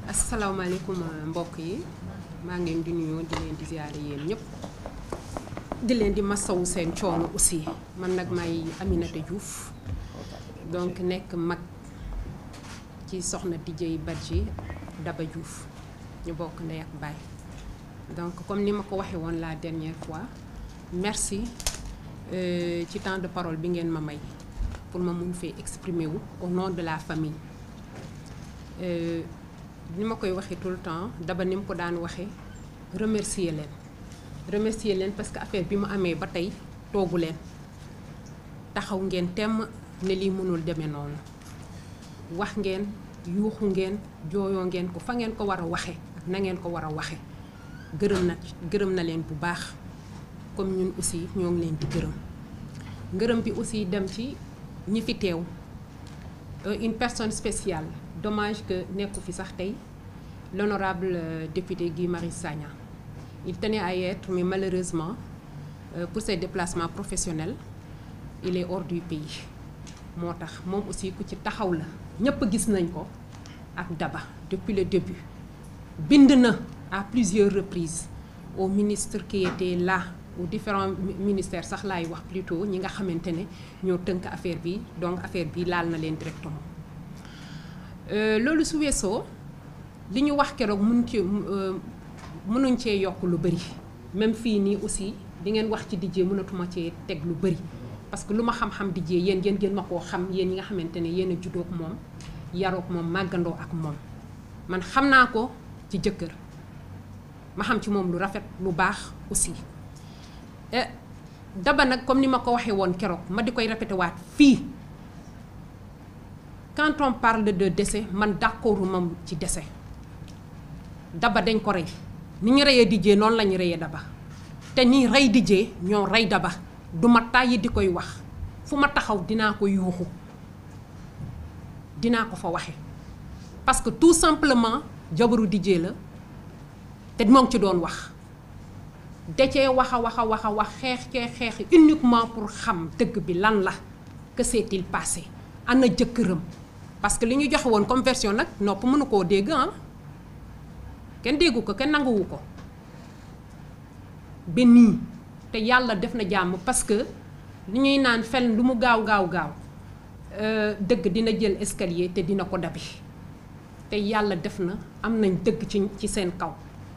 asalaamaaleykum mbokk yi maa ngi leen di nuyu di leen di ziare yéen ñëpp di leen di masawu seen coono aussi man nag may Aminata Diouf donc nekk mag ci soxna DJ Badji Daba Diouf ñu bokk ndey ak baay donc comme ni ma ko waxee woon la dernière fois merci ci temps de parole bi ngeen ma may pour ma mun fee exprimer wu au nom de la famille ni ma koy waxee tout le temps Daba ni mu ko daan waxee remercier leen parce que affaire bi mu amee ba tey toogu leen taxaw ngeen temm ne lii mënul demee noonu wax ngeen yuuxu ngeen jooyoo ngeen ko fa ngeen ko war a waxe ak na ngeen ko war a waxe gërëm na leen bu baax comme ñun aussi ñoo ngi leen di ngërëm bi aussi dem ci ñi fi teew une personne spéciale dommage que nekku fi sax tey l'honorable député Guy Marius Sagna il tenait à y être mais malheureusement pour ses déplacements professionnels il est hors du pays moo tax moom aussi ku ci taxaw la ñëpp gis nañ ko ak Daba depuis le début bind na à plusieurs reprises aux ministres qui étaient là aux différents ministères sax laay wax plutôt ñi nga xamante ne ñoo tënk affaire bi donc affaire bi laal na leen directement loolu su weesoo li ñu wax keroog mënuñ cee yokk lu bëri même fii nii aussi di ngeen wax ci DJ mënatuma cee teg lu bëri parce que lu ma xam-xam DJ yéen ngeen ma koo xam yéen ñi nga xamante ne yéen a juddoo ak moom yaroo ak moom màggandoo ak moom man xam naa ko ci jëkkër ma xam ci moom lu rafet lu baax aussi Daba nag comme ni ma ko waxee woon keroog ma di koy répété waat fii quand on parle de décès man d'accordu mam ci décès Daba dañ ko rey ni ñu reyee DJ noonu la ñu reyee Daba te nii rey DJ ñoo rey Daba du ma tàyyi di koy wax fu ma taxaw dinaa ko yuuxu dinaa ko fa waxe parce que tout simplement jabaru DJ la te moo ngi ci doon wax da cee wax xeex uniquement pour xam dëgg bi lan la que s'est-il passé ana jëkkëram parce que li ñu joxe woon comme version nag nopp mënu koo dégg kenn déggu ko kenn nanguwu ko ba nii te yàlla def na jàmm parce que li ñuy naan fen lu mu gaaw dëgg dina jël escalier te dina ko dabi te yàlla def na am nañ dëgg ci seen kaw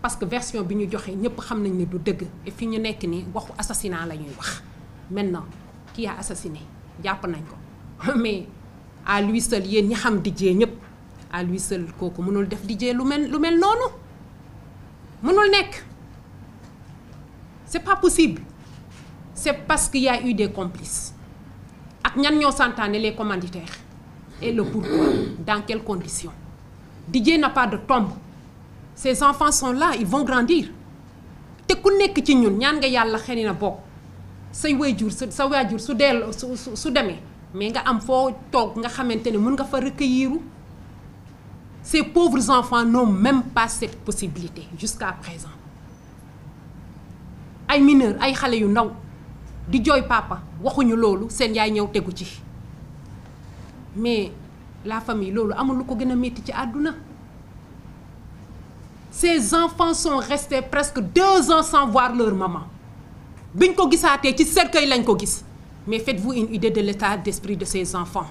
parce que version bi ñu joxe ñëpp xam nañ ne du dëgg et fi ñu nekk nii waxu assassinat la ñuy wax maintenant qui a assassiné jàpp nañ ko mais à lui seul yéen ñi xam DJ ñëpp à lui seul kooku mënul def DJ lu mel noonu mënul nekk c'est pas possible c'est parce qu'il y a eu des complices ak ñan ñoo santaane les commanditaires et le pourquoi dans quelles conditions DJ n'a pas de tombe ces enfants sont là ils vont grandir te ku nekk ci ñun ñaan nga yàlla xëy na bokk sa waajur su demee mais nga am foo toog nga xamante ne mën nga fa recueillir ces pauvres enfants n'ont même pas cette possibilité jusqu'à présent ay mineurs ay xale yu ndaw di jooy papa waxuñu loolu seen yaay ñëw tegu ci mais la famille loolu amul lu ko gën a métti ci àdduna ces enfants sont restés presque 2 ans sans voir leur maman biñ ko gisaatee ci cercueil lañ ko gis mais faites-vous une idée de l'état d'esprit de ces enfants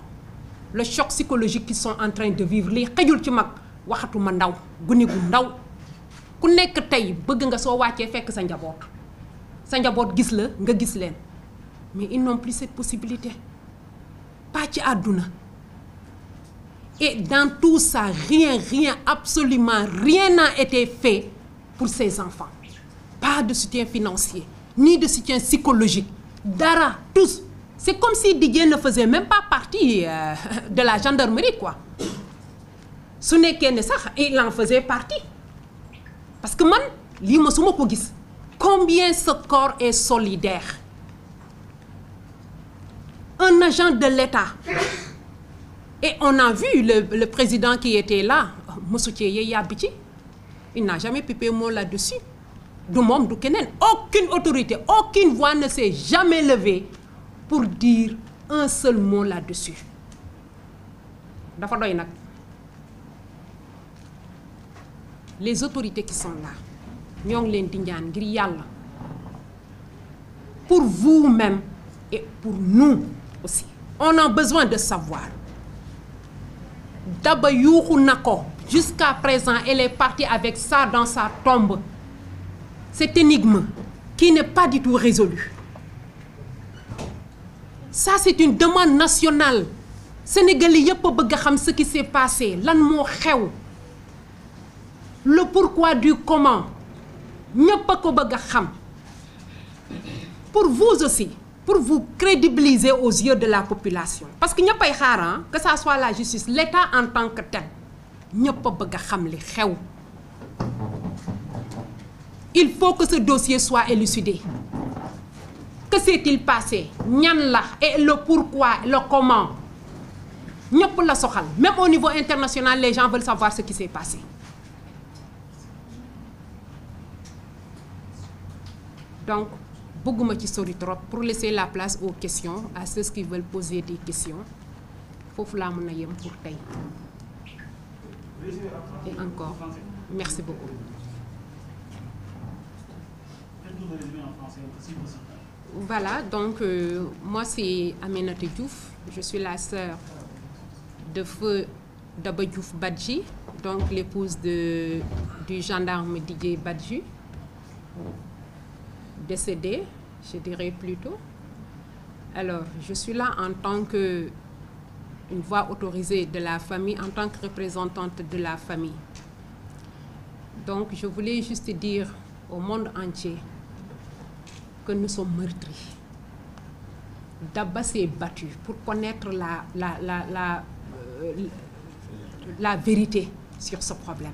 le choc psychologique qu'ils sont en train de vivre lii xëjul ci mag waxatuma ndaw guni gu ndaw ku nekk tey bëgg nga soo wàccee fekk sa njaboot gis la nga gis leen mais ils n'ont plus cette possibilité pas ci àdduna et dans tout ça rien absolument rien n'a été fait pour ces enfants pas de soutien financier ni de soutien psychologique dara tous c'est comme si DJ ne faisait même pas partie de la gendarmerie quoi su nekkee ne sax il en faisait partie parce que man lii ma su ma ko gis combien ce corps est solidaire un agent de l'État et on a vu le président qui était là mosu cee yee yàbbi ci il n'a jamais pipé mot là-dessus du moom du keneen aucune autorité aucune voix ne s'est jamais levée pour dire un seul mot là-dessus. Dafa doy nag. Les autorités qui sont là, ñoo ngi leen di ñaan ngir Yàlla, pour vous-même et pour nous aussi. On a besoin de savoir. Daba yuuxu na ko. Jusqu'à présent, elle est partie avec ça dans sa tombe. Cette énigme qui n'est pas du tout résolue. Ça, c'est une demande nationale. Sénégalais yëpp bëgg a xam ce qui s'est passé. Lan moo xew. Le pourquoi du comment. Ñëpp a ko bëgg a xam. Pour vous aussi, pour vous crédibiliser aux yeux de la population. Parce que ñëpp ay xaar, que ça soit la justice, l'État en tant que tel. ñëpp a bëgg a xam li xew. Il faut que ce dossier soit élucidé. Que s'est-il passé? Ñan la et le pourquoi, le comment. ñëpp la soxal. Même au niveau international, les gens veulent savoir ce qui s'est passé. Donc, bëgguma ci sori trop pour laisser la place aux questions, à ceux qui veulent poser des questions. Foofu laa mën a yem pour tey. Et encore, merci beaucoup. Voilà, donc moi c'est Aminata Diouf, je suis la sœur de feu Daba Diouf Badji, donc l'épouse du gendarme Didier Badji, décédé, je dirais plutôt. Alors, je suis là en tant que une voix autorisée de la famille, en tant que représentante de la famille. Donc, je voulais juste dire au monde entier que nous sommes meurtris. Daba s'est battue pour connaître la vérité sur ce problème.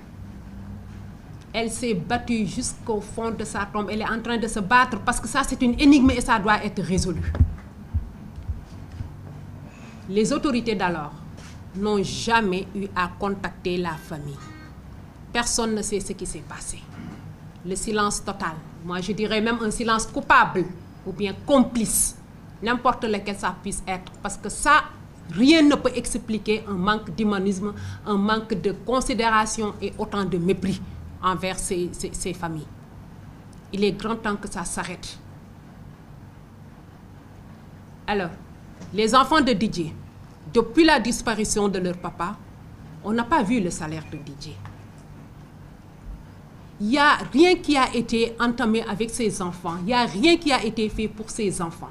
Elle s'est battue jusqu'au fond de sa tombe. Elle est en train de se battre parce que ça, c'est une énigme et ça doit être résolu. Les autorités d'alors n'ont jamais eu à contacter la famille. Personne ne sait ce qui s'est passé. Le silence total. Moi, je dirais même un silence coupable ou bien complice. N'importe lequel ça puisse être. Parce que ça, rien ne peut expliquer un manque d'humanisme, un manque de considération et autant de mépris envers ces familles. Il est grand temps que ça s'arrête. Alors, les enfants de Didier, depuis la disparition de leur papa, on n'a pas vu le salaire de Didier. Il n'y a rien qui a été entamé avec ces enfants. Il n'y a rien qui a été fait pour ces enfants.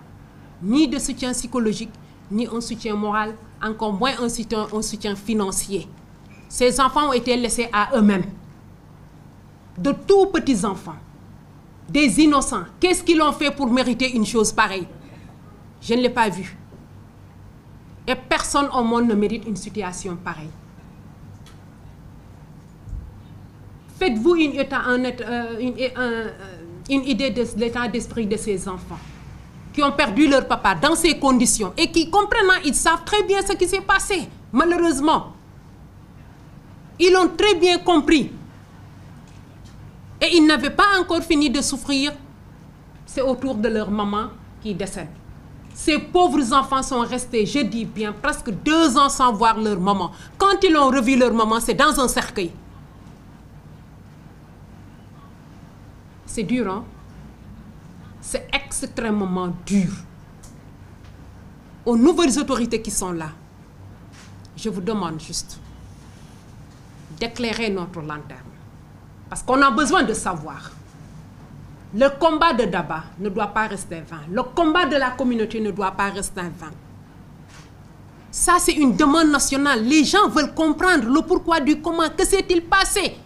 Ni de soutien psychologique, ni un soutien moral, encore moins un soutien financier. Ces enfants ont été laissés à eux-mêmes. De tout petits enfants, des innocents. Qu'est-ce qu'ils ont fait pour mériter une chose pareille? Je ne l'ai pas vu. Et personne au monde ne mérite une situation pareille. Faites-vous une idée de l'état d'esprit de ces enfants qui ont perdu leur papa dans ces conditions et qui comprennent, ils savent très bien ce qui s'est passé. Malheureusement, ils l'ont très bien compris. Et ils n'avaient pas encore fini de souffrir. C'est autour de leur maman qui décède. Ces pauvres enfants sont restés, je dis bien, presque 2 ans sans voir leur maman. Quand ils ont revu leur maman, c'est dans un cercueil. C'est dur, hein? C'est extrêmement dur. Aux nouvelles autorités qui sont là, je vous demande juste d'éclairer notre lanterne. Parce qu'on a besoin de savoir. Le combat de Daba ne doit pas rester vain. Le combat de la communauté ne doit pas rester vain. Ça, c'est une demande nationale. Les gens veulent comprendre le pourquoi du comment. Que s'est-il passé?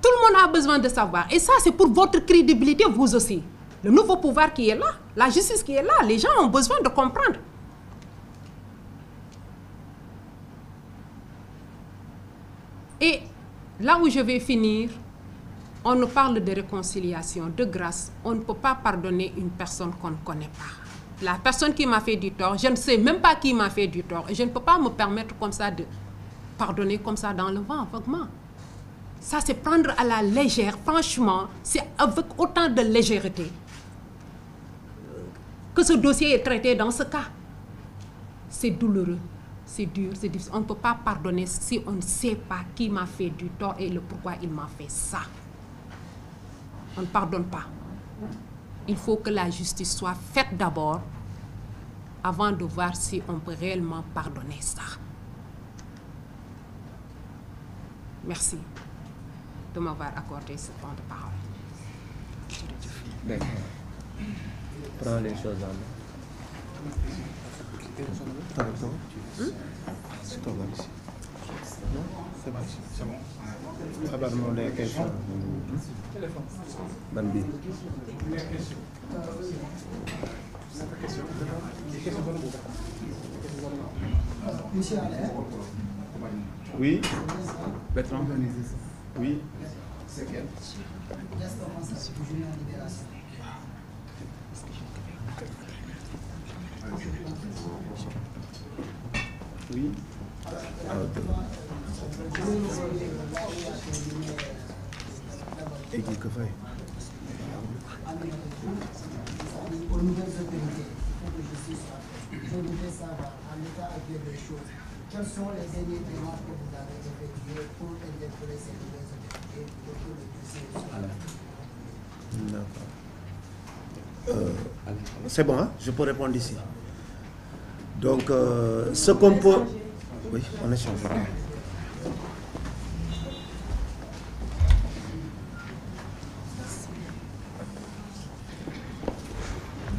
Tout le monde a besoin de savoir. Et ça, c'est pour votre crédibilité, vous aussi. Le nouveau pouvoir qui est là, la justice qui est là, les gens ont besoin de comprendre. Et là où je vais finir, on nous parle de réconciliation, de grâce. On ne peut pas pardonner une personne qu'on ne connaît pas. La personne qui m'a fait du tort, je ne sais même pas qui m'a fait du tort. Et je ne peux pas me permettre comme ça de pardonner comme ça dans le vent, vaguement. Ça, c'est prendre à la légère. Franchement, c'est avec autant de légèreté que ce dossier est traité dans ce cas. C'est douloureux, c'est dur, c'est difficile. On ne peut pas pardonner si on ne sait pas qui m'a fait du tort et le pourquoi il m'a fait ça. On ne pardonne pas. Il faut que la justice soit faite d'abord avant de voir si on peut réellement pardonner ça. Merci de m'avoir accordé ce temps de parole. D'accord. Prends les choses en main. C'est bon. Non, c'est bon. C'est bon. Abordons les questions. Bambi. Oui. Bertrand. Oui. Oui. Et qui que fait? Aux nouvelles autorités, il faut que justice soit. Je voudrais savoir, en l'état actuel des choses, quelles sont les dernières démarches que vous avez effectuées pour interpeller ces nouvelles autorités pour que le dossier soit. D'accord. C'est bon, hein? Je peux répondre ici. Donc, ce qu'on peut... Oui, on échange.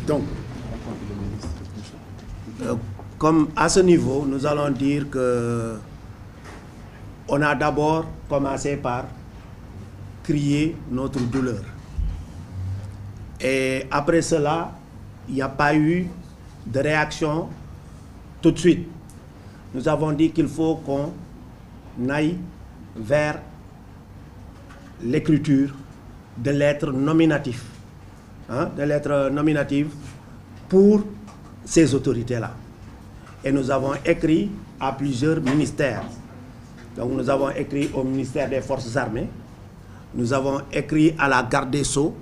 Donc, comme à ce niveau, nous allons dire que on a d'abord commencé par crier notre douleur. Et après cela, il n'y a pas eu de réaction tout de suite. Nous avons dit qu'il faut qu'on aille vers l'écriture de lettres nominatives. De lettres nominatives pour ces autorités-là. Et nous avons écrit à plusieurs ministères. Donc nous avons écrit au ministère des Forces armées, nous avons écrit à la Garde des Sceaux,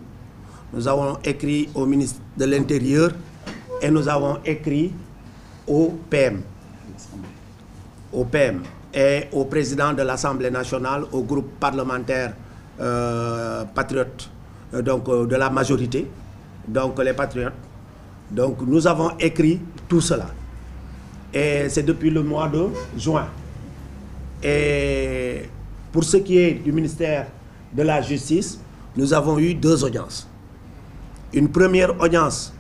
nous avons écrit au ministre de l'Intérieur et nous avons écrit au PM. Au PM et au président de l'Assemblée nationale, au groupe parlementaire patriote, donc de la majorité, donc les patriotes. Donc nous avons écrit tout cela. Et c'est depuis le mois de juin. Et pour ce qui est du ministère de la Justice, nous avons eu 2 audiences. Une première audience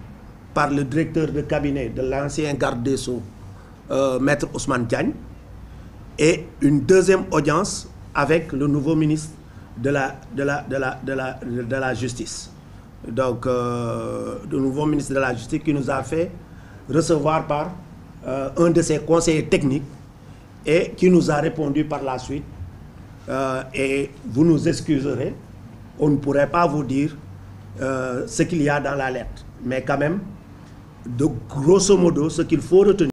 par le directeur de cabinet de l'ancien garde des Sceaux, Maître Ousmane Diagne, et une deuxième audience avec le nouveau ministre de la Justice. Donc, le nouveau ministre de la Justice qui nous a fait recevoir par un de ses conseillers techniques et qui nous a répondu par la suite. Et vous nous excuserez, on ne pourrait pas vous dire ce qu'il y a dans la lettre. Mais quand même, de grosso modo, ce qu'il faut retenir,